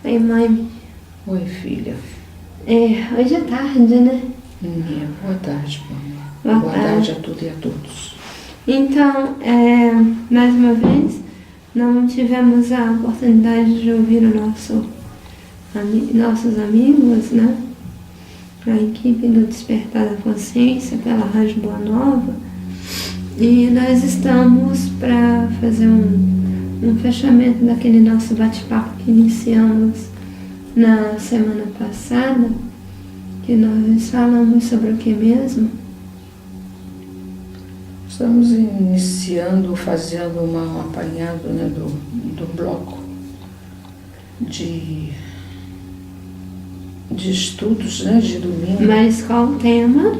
Oi, mãe. Oi, filha. Hoje é tarde, né? Boa tarde, mamãe. Boa tarde a tudo e a todos. Então, mais uma vez, não tivemos a oportunidade de ouvir nossos amigos, né? A equipe do Despertar da Consciência pela Rádio Boa Nova. E nós estamos para fazer um fechamento daquele nosso bate-papo que iniciamos na semana passada, que nós falamos sobre o que mesmo? Estamos iniciando, fazendo um apanhado, né, do bloco de estudos, né, de domingo. Mas qual o tema?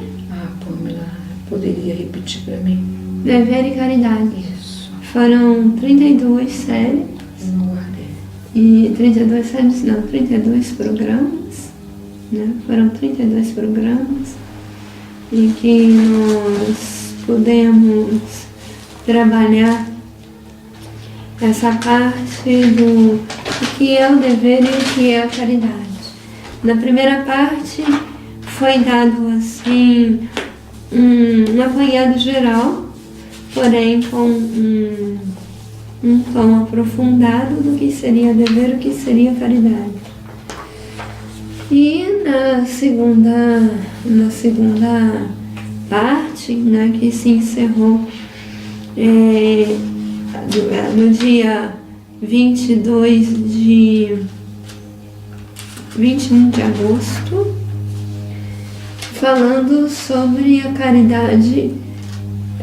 Pamela, poderia repetir para mim? Dever e caridade. Isso. Foram 32 séries. Não guardei. E 32 programas, né? Foram 32 programas em que nós pudemos trabalhar essa parte do que é o dever e o que é a caridade. Na primeira parte foi dado assim um apanhado geral, porém com um tom aprofundado do que seria dever e o que seria caridade. E na segunda parte, né, que se encerrou no dia 21 de agosto, falando sobre a caridade,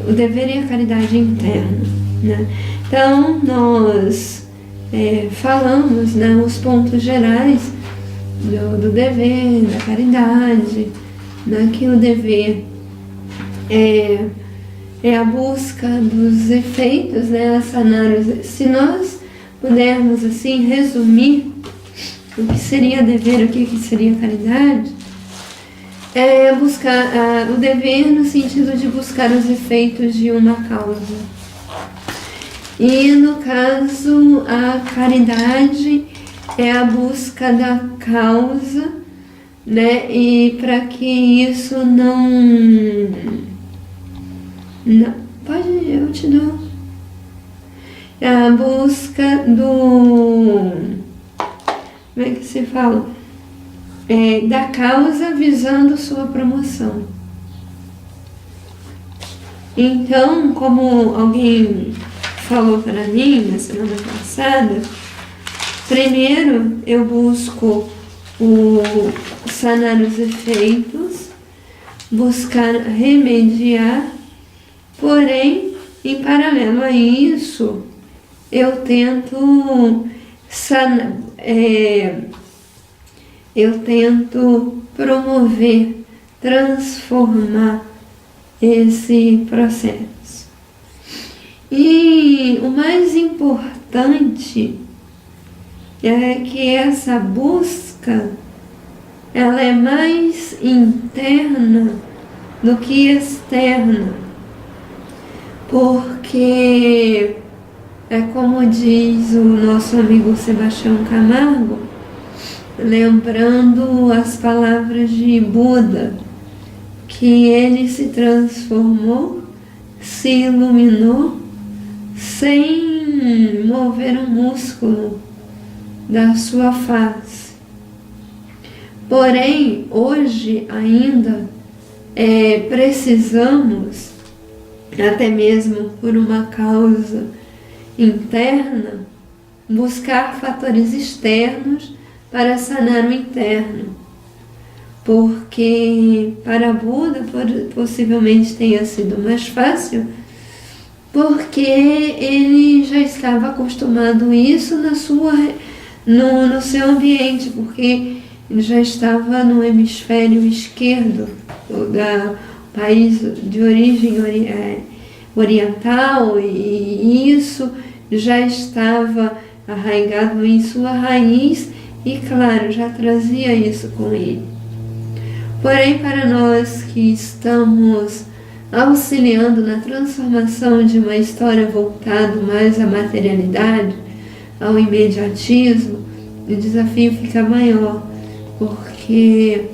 o dever e a caridade interna, né? Então, nós falamos, né, os pontos gerais do dever, da caridade, né, que o dever é a busca dos efeitos, né, a sanar se nós pudermos assim resumir o que seria dever, o que seria caridade, é buscar o dever no sentido de buscar os efeitos de uma causa. E no caso, a caridade é a busca da causa, né? E para que isso não pode, eu te dou. É a busca do... Como é que se fala? Da causa visando sua promoção. Então, como alguém falou para mim na semana passada, primeiro eu busco sanar os efeitos, buscar remediar, porém, em paralelo a isso, eu tento sanar, eu tento promover, transformar esse processo. E o mais importante é que essa busca, ela é mais interna do que externa, porque é como diz o nosso amigo Sebastião Camargo, lembrando as palavras de Buda, que ele se transformou, se iluminou, sem mover um músculo da sua face. Porém, hoje ainda precisamos, até mesmo por uma causa interna, buscar fatores externos para sanar o interno. Porque para Buda possivelmente tenha sido mais fácil, porque ele já estava acostumado a isso no seu ambiente, porque ele já estava no hemisfério esquerdo do país de origem oriental, e isso já estava arraigado em sua raiz e, claro, já trazia isso com ele. Porém, para nós que estamos auxiliando na transformação de uma história voltada mais à materialidade, ao imediatismo, o desafio fica maior, porque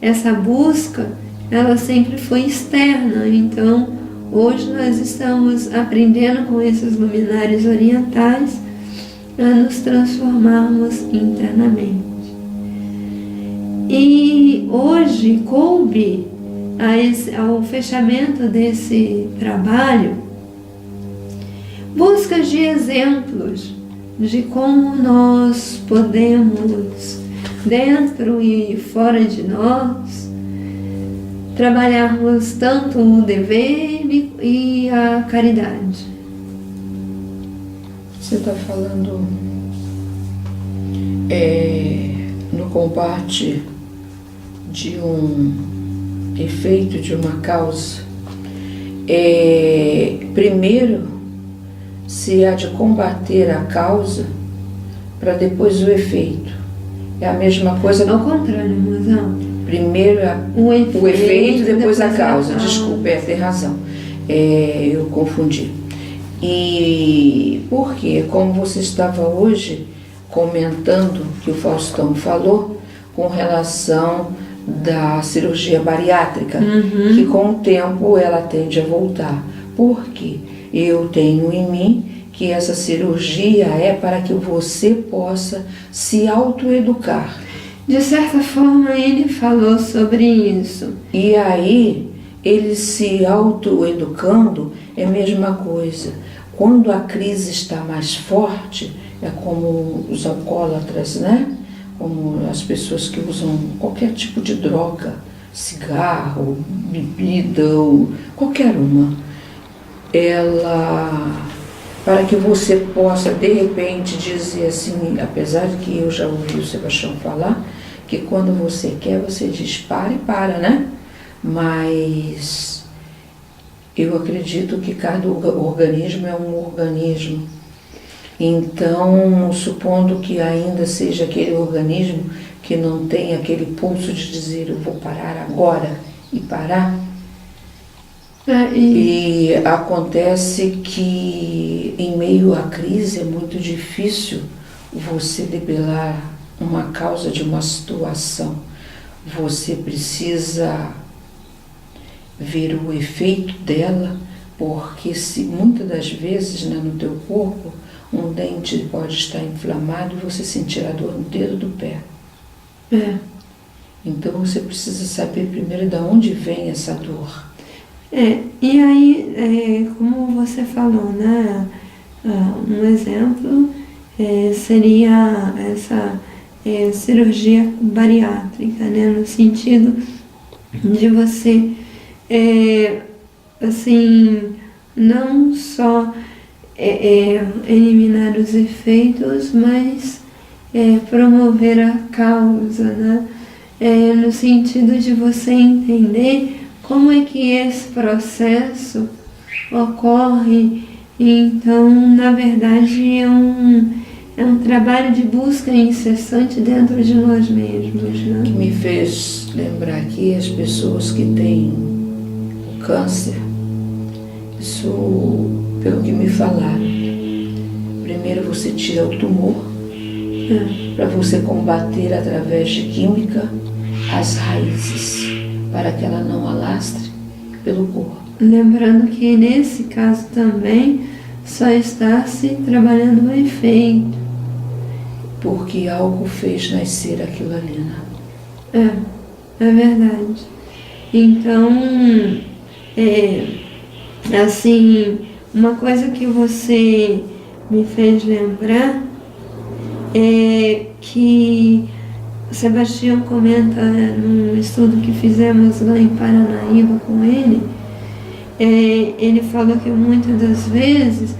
essa busca, ela sempre foi externa. Então, hoje nós estamos aprendendo com esses luminares orientais a nos transformarmos internamente. E hoje coube ao fechamento desse trabalho buscas de exemplos de como nós podemos, dentro e fora de nós, trabalharmos tanto o dever e a caridade. Você está falando no combate de um efeito, de uma causa. Primeiro se há de combater a causa para depois o efeito. É a mesma coisa. Ao contrário, mozão. Primeiro o efeito, depois a causa. Desculpe, tem razão. Eu confundi. E por quê? Como você estava hoje comentando que o Faustão falou com relação da cirurgia bariátrica, que com o tempo ela tende a voltar. Por quê? Eu tenho em mim que essa cirurgia é para que você possa se autoeducar. De certa forma, ele falou sobre isso. E aí, ele se autoeducando é a mesma coisa. Quando a crise está mais forte, é como os alcoólatras, né? Como as pessoas que usam qualquer tipo de droga, cigarro, bebida, ou qualquer uma. Ela, para que você possa de repente dizer assim, apesar de que eu já ouvi o Sebastião falar, que quando você quer, você diz para e para, né? Mas eu acredito que cada organismo é um organismo. Então, supondo que ainda seja aquele organismo que não tem aquele pulso de dizer eu vou parar agora e parar, e acontece que em meio à crise é muito difícil você debelar uma causa de uma situação. Você precisa ver o efeito dela, porque se muitas das vezes, né, no teu corpo um dente pode estar inflamado e você sentir a dor no dedo do pé. Então você precisa saber primeiro de onde vem essa dor. E aí, como você falou, né? Um exemplo seria essa cirurgia bariátrica, né? No sentido de você, assim, não só eliminar os efeitos, mas promover a causa, né? No sentido de você entender como é que esse processo ocorre. Então, na verdade, é um trabalho de busca incessante dentro de nós mesmos, né? Que me fez lembrar aqui as pessoas que têm o câncer. Isso, pelo que me falaram, primeiro você tira o tumor, para você combater através de química as raízes, para que ela não alastre pelo corpo. Lembrando que nesse caso também só está se trabalhando o efeito. Porque algo fez nascer aquilo ali, né? É verdade. Então, assim, uma coisa que você me fez lembrar é que o Sebastião comenta num estudo que fizemos lá em Paranaíba com ele, ele falou que muitas das vezes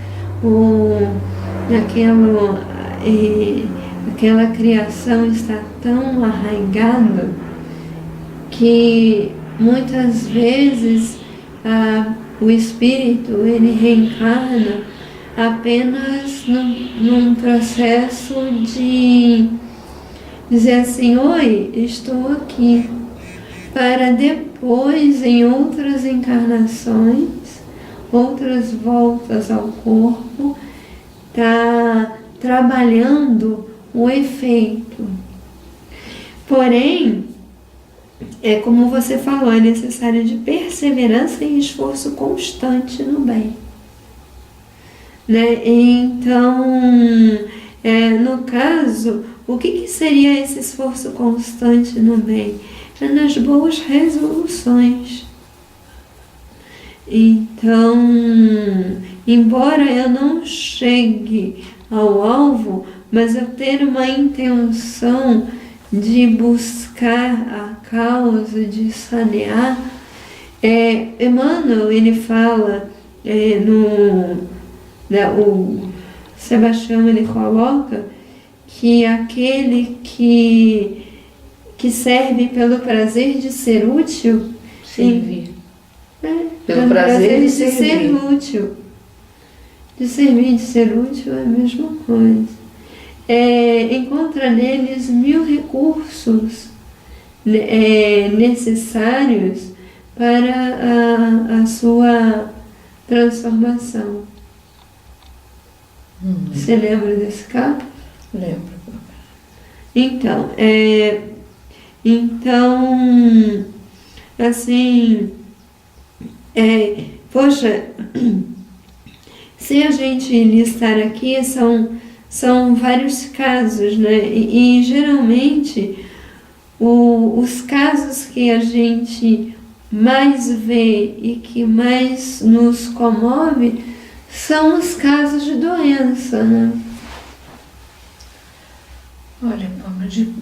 aquela criação está tão arraigada que muitas vezes o espírito ele reencarna apenas num processo de dizer assim, oi, estou aqui, para depois, em outras encarnações, outras voltas ao corpo, tá está trabalhando o efeito. Porém, é como você falou, é necessário de perseverança e esforço constante no bem. Né? Então, no caso, o que seria esse esforço constante no bem? É nas boas resoluções. Então, embora eu não chegue ao alvo, mas eu ter uma intenção de buscar a causa, de sanear, Emmanuel, ele fala, o Sebastião, ele coloca que aquele que serve pelo prazer de ser útil, servir. Pelo prazer de ser útil. De servir, de ser útil é a mesma coisa. Encontra neles 1000 recursos necessários para a sua transformação. Você lembra desse caso? Lembro. Então, assim, poxa, se a gente listar aqui, são vários casos, né? E geralmente, os casos que a gente mais vê e que mais nos comove são os casos de doença, né? Olha,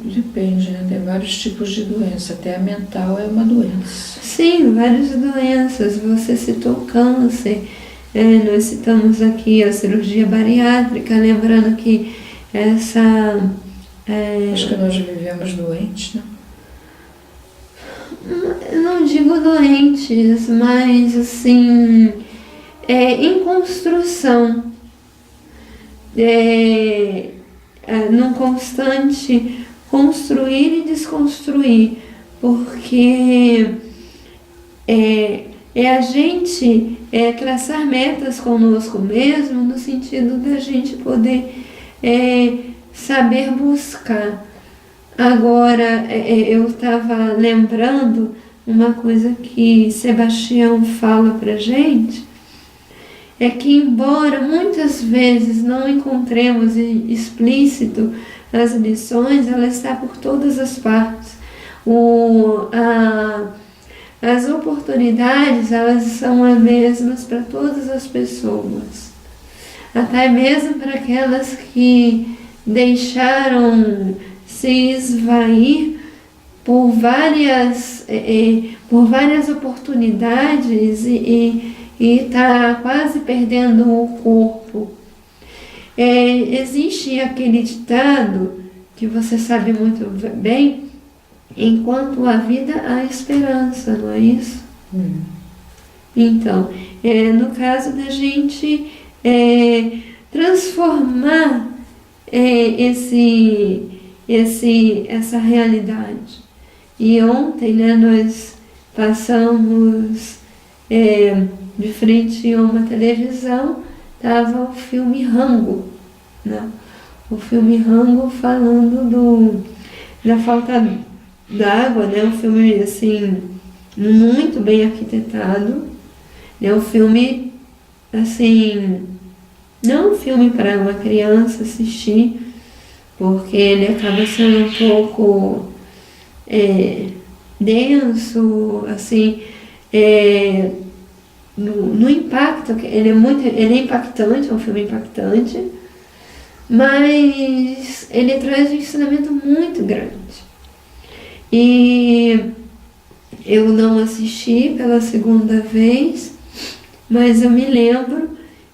depende, né? Tem vários tipos de doença, até a mental é uma doença. Sim, várias doenças. Você citou câncer, nós citamos aqui a cirurgia bariátrica, lembrando que essa... Acho que nós vivemos doentes, né? Não digo doentes, mas assim, em construção, num constante construir e desconstruir, porque a gente traçar metas conosco mesmo, no sentido da gente poder saber buscar. Agora, eu estava lembrando uma coisa que Sebastião fala pra gente, é que embora muitas vezes não encontremos explícito as lições, ela está por todas as partes. As oportunidades, elas são as mesmas para todas as pessoas, até mesmo para aquelas que deixaram se esvair por várias oportunidades e está quase perdendo o corpo. Existe aquele ditado que você sabe muito bem: enquanto há vida, há esperança, não é isso? Então, no caso da gente transformar essa realidade. E ontem, né, nós passamos de frente a uma televisão, estava o filme Rango, né? O filme Rango falando da falta d'água, né? Um filme assim muito bem arquitetado, né? Um filme assim, não um filme para uma criança assistir, porque ele acaba sendo um pouco denso, assim, no impacto. Ele é impactante, é um filme impactante, mas ele traz um ensinamento muito grande. E eu não assisti pela segunda vez, mas eu me lembro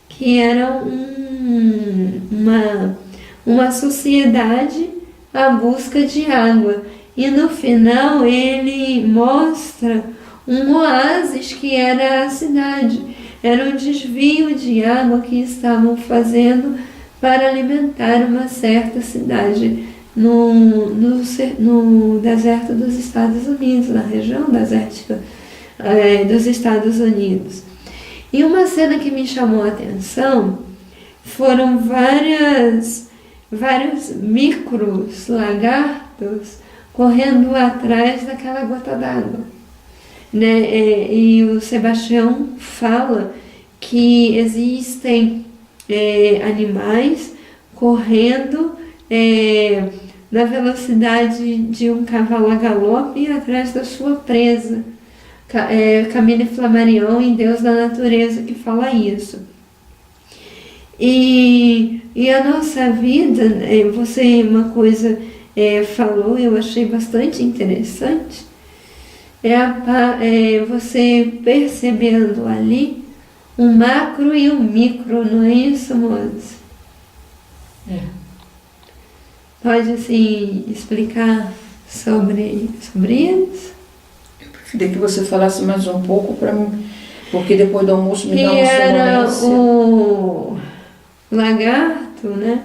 que era uma sociedade à busca de água. E no final ele mostra um oásis que era a cidade. Era um desvio de água que estavam fazendo para alimentar uma certa cidade no deserto dos Estados Unidos, na região desértica dos Estados Unidos. E uma cena que me chamou a atenção foram vários micros lagartos correndo atrás daquela gota d'água, né? E o Sebastião fala que existem animais correndo na velocidade de um cavalo a galope atrás da sua presa. Camille Flammarion, em Deus da Natureza, que fala isso. E a nossa vida, você uma coisa falou, eu achei bastante interessante, você percebendo ali um macro e um micro, não é isso, moça? Pode, assim, explicar sobre isso? Eu preferia que você falasse mais um pouco para mim, porque depois do almoço me dá uma era sonolência. o lagarto, né?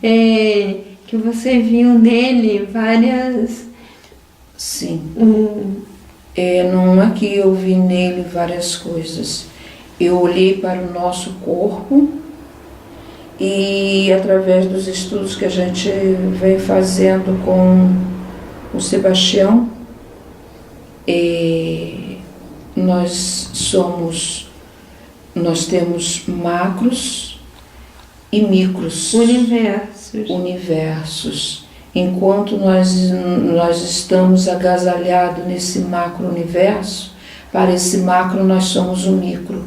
Que você viu nele várias... Sim. Não é que eu vi nele várias coisas. Eu olhei para o nosso corpo e, através dos estudos que a gente vem fazendo com o Sebastião, nós temos macros e micros. Universos. Enquanto nós estamos agasalhados nesse macro-universo, para esse macro nós somos o micro.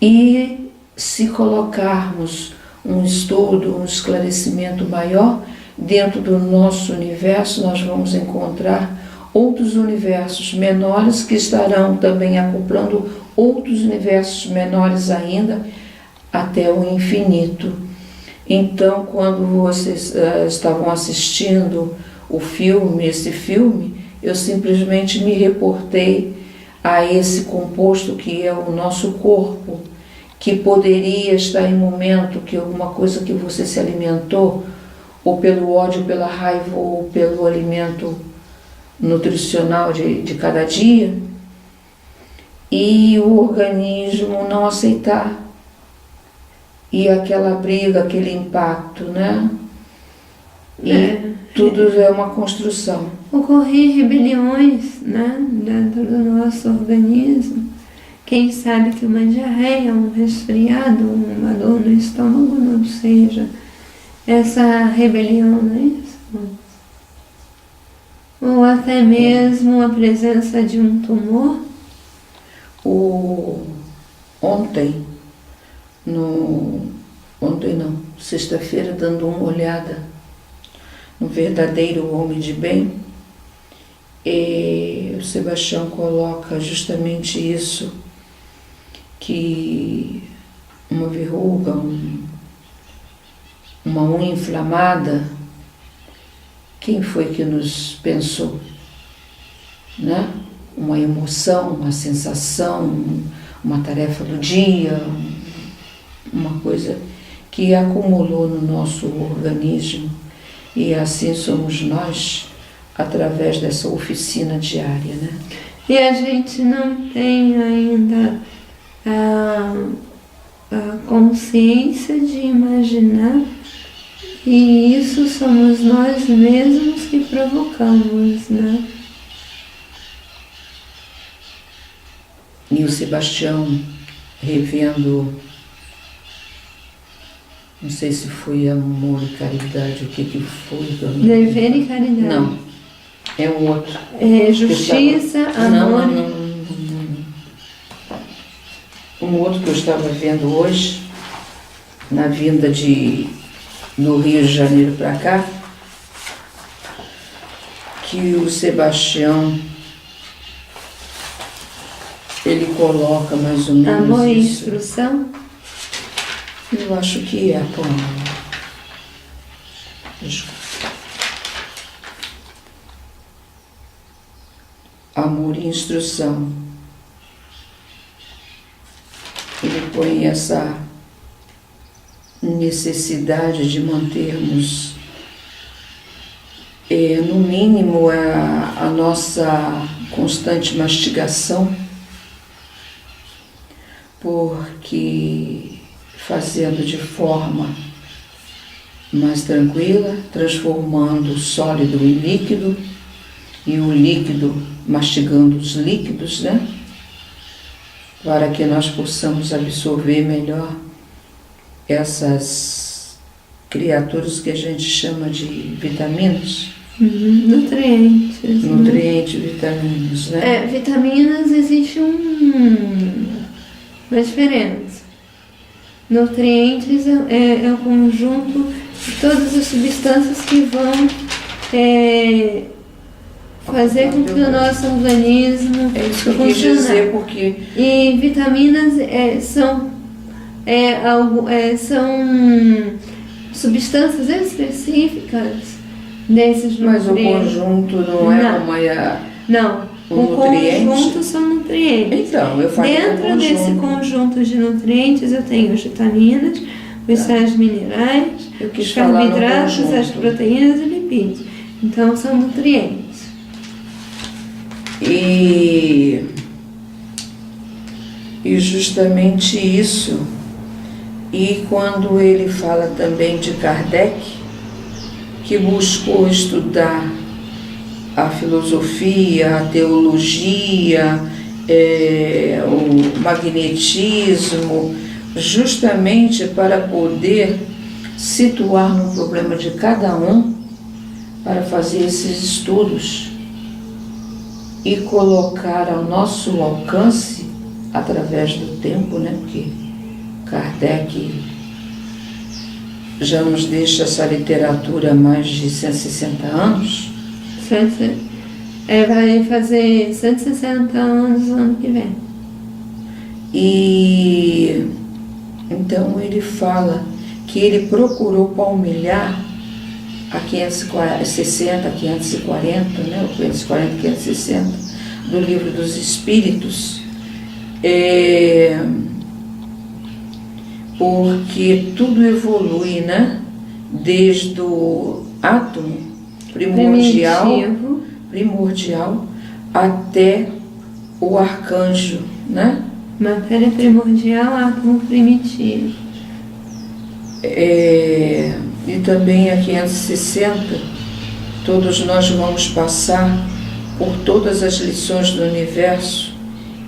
E se colocarmos um estudo, um esclarecimento maior, dentro do nosso universo nós vamos encontrar outros universos menores que estarão também acoplando outros universos menores ainda até o infinito. Então, quando vocês estavam assistindo esse filme, eu simplesmente me reportei a esse composto que é o nosso corpo, que poderia estar em momento que alguma coisa que você se alimentou, ou pelo ódio, pela raiva, ou pelo alimento nutricional de cada dia, e o organismo não aceitar. E aquela briga, aquele impacto, né? Tudo é uma construção. Ocorrer rebeliões, né? Dentro do nosso organismo. Quem sabe que uma diarreia, um resfriado, uma dor no estômago não seja essa rebelião, não é isso? Ou até mesmo a presença de um tumor. Sexta-feira, dando uma olhada no verdadeiro homem de bem, o Sebastião coloca justamente isso, que uma verruga, uma unha inflamada, quem foi que nos pensou, né? Uma emoção, uma sensação, uma tarefa do dia, uma coisa que acumulou no nosso organismo, e assim somos nós, através dessa oficina diária, né? E a gente não tem ainda a consciência de imaginar que isso somos nós mesmos que provocamos, né? E o Sebastião, revendo, não sei se foi amor e caridade, o que foi? Dever e caridade. Não, é um outro. Justiça, amor. Não. Um outro que eu estava vendo hoje, na vinda no Rio de Janeiro para cá, que o Sebastião, ele coloca mais ou menos amor e isso. instrução? Eu acho que é, Tom. Desculpa. Amor e instrução. Ele põe essa necessidade de mantermos, no mínimo, a nossa constante mastigação, porque fazendo de forma mais tranquila, transformando o sólido em líquido e o líquido mastigando os líquidos, né? Para que nós possamos absorver melhor essas criaturas que a gente chama de vitaminas. Nutrientes. Nutrientes, vitaminas, né? Vitaminas, existe uma diferença. Nutrientes é o conjunto de todas as substâncias que vão fazer com que o nosso organismo É isso que eu quis dizer, porque... E vitaminas são substâncias específicas desses nutrientes. Mas o conjunto não é uma... Não, o conjunto são nutrientes. Então, eu falei dentro desse conjunto de nutrientes eu tenho as vitaminas, os sais minerais, os carboidratos, as proteínas e lipídios. Então são nutrientes. E justamente isso. E quando ele fala também de Kardec, que buscou estudar a filosofia, a teologia, o magnetismo, justamente para poder situar no problema de cada um, para fazer esses estudos e colocar ao nosso alcance, através do tempo, né? Porque Kardec já nos deixa essa literatura há mais de 160 anos. Vai fazer 160 anos no ano que vem. E então ele fala que ele procurou palmilhar a 560, 540, né? O 540, 560 do Livro dos Espíritos, porque tudo evolui, né? Desde o átomo primordial até o arcanjo, né? Matéria primordial, átomo primitivo. E também a 560, todos nós vamos passar por todas as lições do universo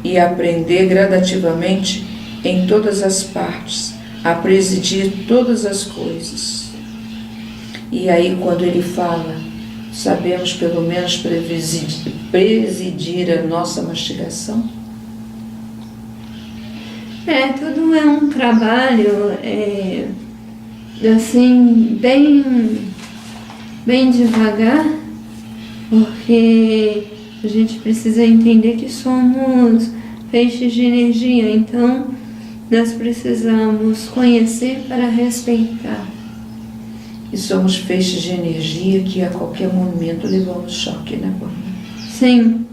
e aprender gradativamente em todas as partes, a presidir todas as coisas. E aí quando ele fala, sabemos pelo menos presidir a nossa mastigação? Tudo é um trabalho, assim, bem devagar, porque a gente precisa entender que somos feixes de energia, então nós precisamos conhecer para respeitar. E somos feixes de energia que a qualquer momento levamos choque, né, Borna? Sim.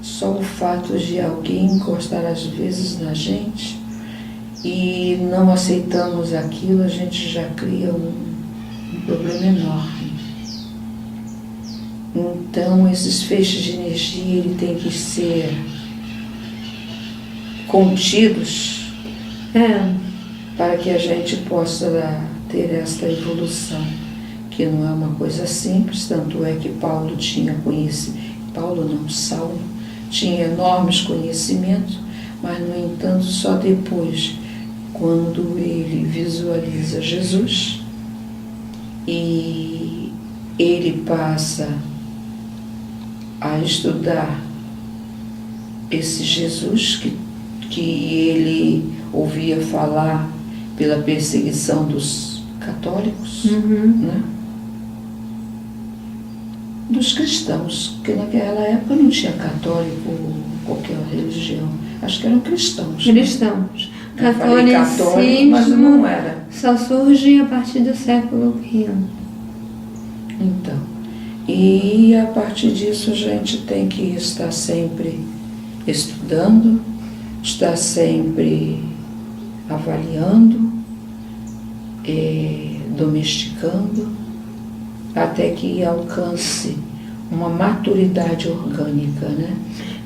Só o fato de alguém encostar às vezes na gente e não aceitamos aquilo, a gente já cria um problema enorme. Então, esses feixes de energia, ele tem que ser contidos para que a gente possa ter esta evolução, que não é uma coisa simples, tanto é que Paulo tinha Saulo tinha enormes conhecimentos, mas no entanto só depois, quando ele visualiza Jesus e ele passa a estudar esse Jesus que ele ouvia falar pela perseguição dos católicos, né? Dos cristãos, porque naquela época não tinha católico ou qualquer religião, acho que eram cristãos. Cristãos. Católico, mas não era. Só surge a partir do século V. Então, e a partir disso a gente tem que estar sempre estudando, estar sempre avaliando, domesticando, até que alcance uma maturidade orgânica, né?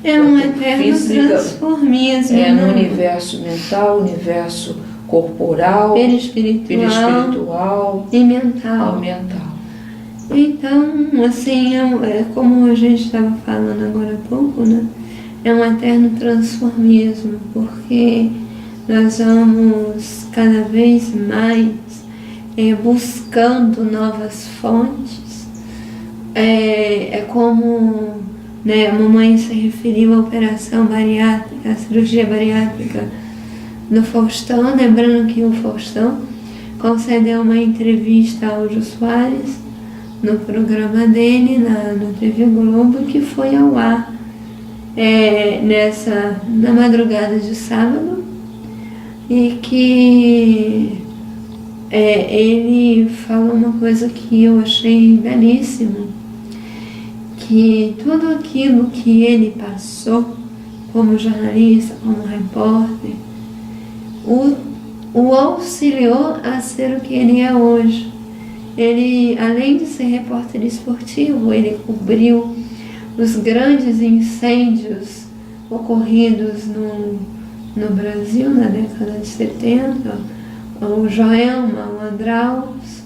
É um eterno transformismo. No universo mental, universo corporal, perispiritual e mental. Então, assim, como a gente estava falando agora há pouco, né? É um eterno transformismo, porque nós vamos cada vez mais buscando novas fontes. É como, né, a mamãe se referiu à operação bariátrica, à cirurgia bariátrica do Faustão, lembrando que o Faustão concedeu uma entrevista ao Jô Soares no programa dele, na TV Globo, que foi ao ar na madrugada de sábado, e que ele falou uma coisa que eu achei belíssima, que tudo aquilo que ele passou como jornalista, como repórter, o auxiliou a ser o que ele é hoje. Ele, além de ser repórter esportivo, ele cobriu os grandes incêndios ocorridos no Brasil na década de 70, o Joelma, o Andraus,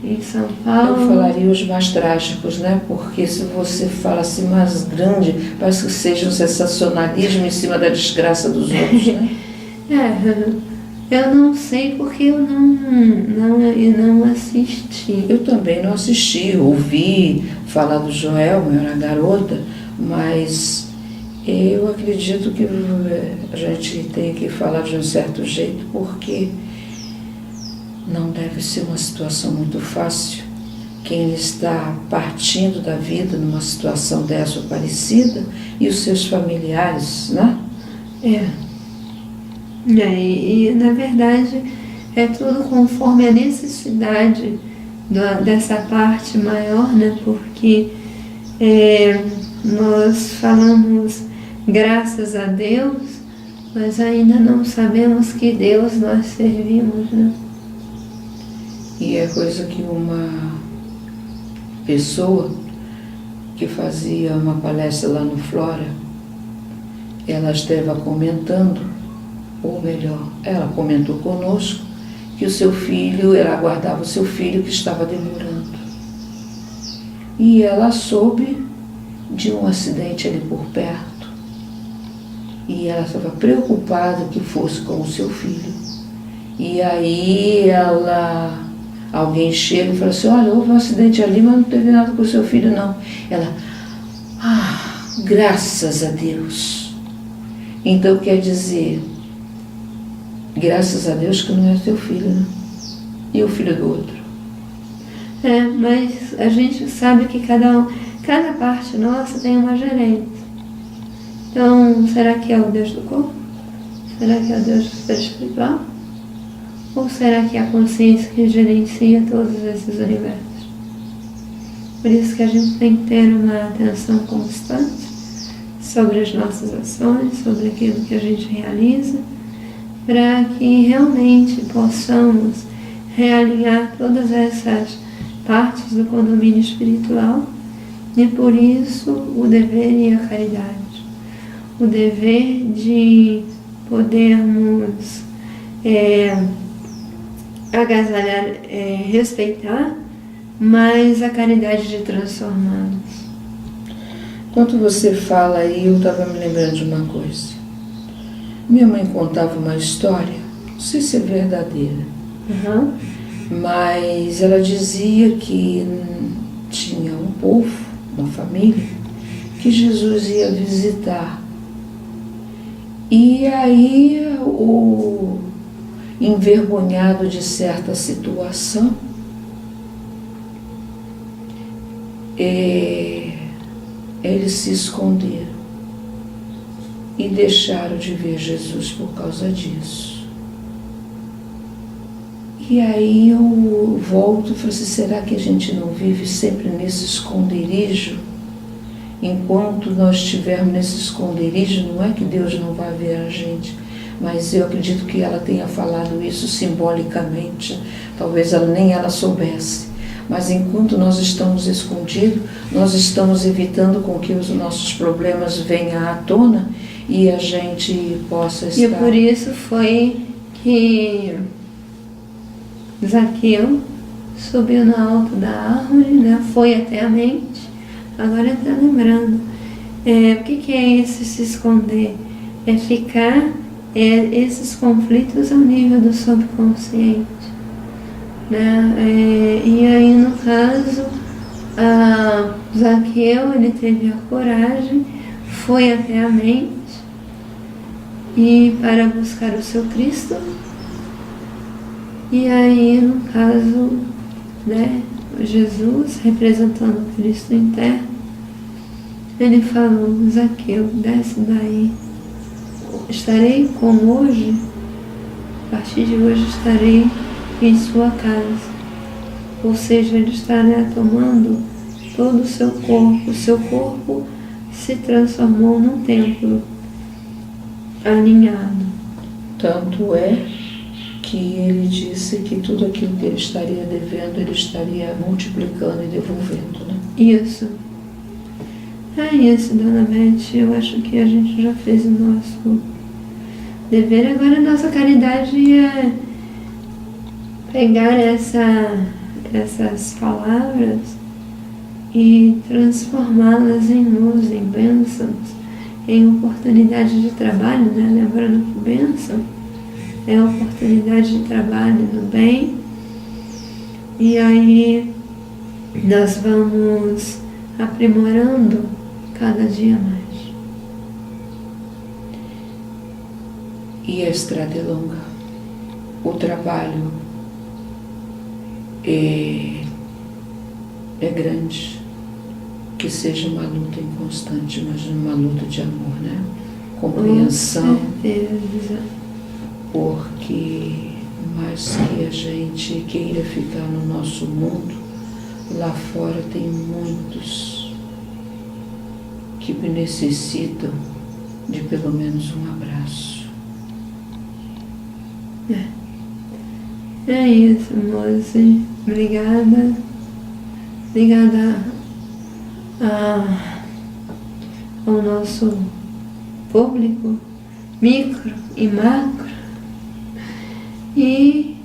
em São Paulo. Eu falaria os mais trágicos, né? Porque se você fala assim mais grande, parece que seja um sensacionalismo em cima da desgraça dos outros, né? Eu não sei porque eu não assisti. Eu também não assisti, ouvi falar do Joelma, eu era garota, mas eu acredito que a gente tem que falar de um certo jeito, porque não deve ser uma situação muito fácil. Quem está partindo da vida numa situação dessa ou parecida, e os seus familiares, né? E na verdade é tudo conforme a necessidade dessa parte maior, né? Porque nós falamos graças a Deus, mas ainda não sabemos que Deus nós servimos, né? E é coisa que uma pessoa que fazia uma palestra lá no Flora, ela estava comentando, ou melhor, ela comentou conosco que o seu filho, ela aguardava o seu filho que estava demorando. E ela soube de um acidente ali por perto. E ela estava preocupada que fosse com o seu filho. E aí alguém chega e fala assim, olha, houve um acidente ali, mas não teve nada com o seu filho, não. Ela, graças a Deus. Então quer dizer, graças a Deus que não é teu filho, né? E o filho do outro. Mas a gente sabe que cada parte nossa tem uma gerência. Então, será que é o Deus do corpo? Será que é o Deus do ser espiritual? Ou será que é a consciência que gerencia todos esses universos? Por isso que a gente tem que ter uma atenção constante sobre as nossas ações, sobre aquilo que a gente realiza, para que realmente possamos realinhar todas essas partes do condomínio espiritual, e por isso o dever e a caridade. O dever de podermos agasalhar, respeitar, mas a caridade de transformá-los. Enquanto você fala aí, eu estava me lembrando de uma coisa. Minha mãe contava uma história, não sei se é verdadeira, mas ela dizia que tinha um povo, uma família, que Jesus ia visitar. E aí, o envergonhado de certa situação, eles se esconderam e deixaram de ver Jesus por causa disso. E aí eu volto e falo assim, será que a gente não vive sempre nesse esconderijo? Enquanto nós estivermos nesse esconderijo, não é que Deus não vai ver a gente, mas eu acredito que ela tenha falado isso simbolicamente, talvez nem ela soubesse. Mas enquanto nós estamos escondidos, nós estamos evitando com que os nossos problemas venham à tona e a gente possa estar... E por isso foi que Zaqueu subiu no alto da árvore, né? Foi até a mente. Agora está lembrando. O que é esse se esconder? É ficar esses conflitos ao nível do subconsciente, né? E aí, no caso, Zaqueu, ele teve a coragem, foi até a mente e para buscar o seu Cristo. E aí, no caso, né, Jesus, representando o Cristo interno, ele falou: Zaqueu, desce daí. Estarei como hoje, a partir de hoje estarei em sua casa. Ou seja, ele estará tomando todo o seu corpo. O seu corpo se transformou num templo alinhado. Tanto é que ele disse que tudo aquilo que ele estaria devendo, ele estaria multiplicando e devolvendo, né? Isso. É isso, Dona Beth. Eu acho que a gente já fez o nosso dever. Agora a nossa caridade é pegar essas palavras e transformá-las em luz, em bênçãos, em oportunidade de trabalho, né? Lembrando que bênção é oportunidade de trabalho no bem. E aí nós vamos aprimorando cada dia mais. E a estrada é longa. O trabalho é grande. Que seja uma luta inconstante, mas uma luta de amor, né? Compreensão. Com certeza. Porque mais que a gente queira ficar no nosso mundo, lá fora tem muitos que necessitam de pelo menos um abraço. É isso, moça. Obrigada. Obrigada ao nosso público, micro e macro. E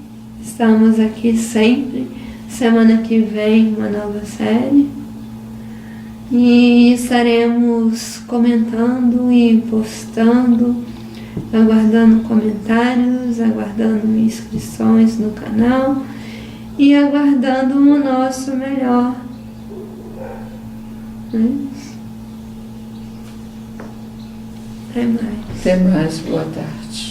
estamos aqui sempre. Semana que vem, uma nova série. E estaremos comentando e postando, aguardando comentários, aguardando inscrições no canal e aguardando o nosso melhor. Até mais. Até mais, boa tarde.